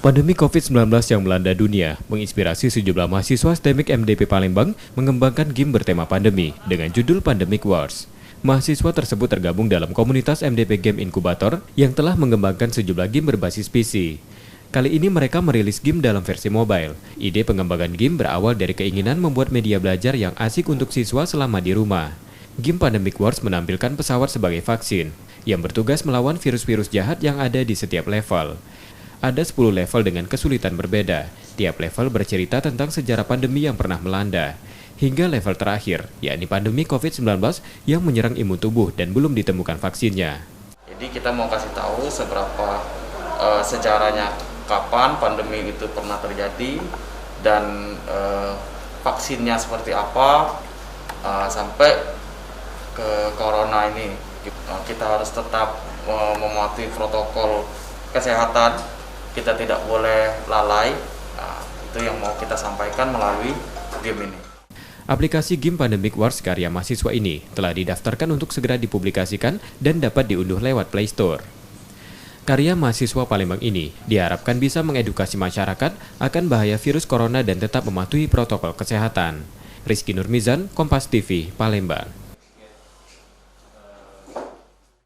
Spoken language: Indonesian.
Pandemi COVID-19 yang melanda dunia menginspirasi sejumlah mahasiswa STEMIK MDP Palembang mengembangkan game bertema pandemi dengan judul Pandemic Wars. Mahasiswa tersebut tergabung dalam komunitas MDP Game Inkubator yang telah mengembangkan sejumlah game berbasis PC. Kali ini mereka merilis game dalam versi mobile. Ide pengembangan game berawal dari keinginan membuat media belajar yang asik untuk siswa selama di rumah. Game Pandemic Wars menampilkan pesawat sebagai vaksin yang bertugas melawan virus-virus jahat yang ada di setiap level. Ada 10 level dengan kesulitan berbeda. Tiap level bercerita tentang sejarah pandemi yang pernah melanda. Hingga level terakhir, yakni pandemi COVID-19 yang menyerang imun tubuh dan belum ditemukan vaksinnya. Jadi kita mau kasih tahu seberapa sejarahnya, kapan pandemi itu pernah terjadi, dan vaksinnya seperti apa, sampai ke corona ini. Kita harus tetap mematuhi protokol kesehatan. Kita tidak boleh lalai. Itu yang mau kita sampaikan melalui game ini. Aplikasi game Pandemic Wars karya mahasiswa ini telah didaftarkan untuk segera dipublikasikan dan dapat diunduh lewat Play Store. Karya mahasiswa Palembang ini diharapkan bisa mengedukasi masyarakat akan bahaya virus corona dan tetap mematuhi protokol kesehatan. Rizky Nurmizan, Kompas TV, Palembang.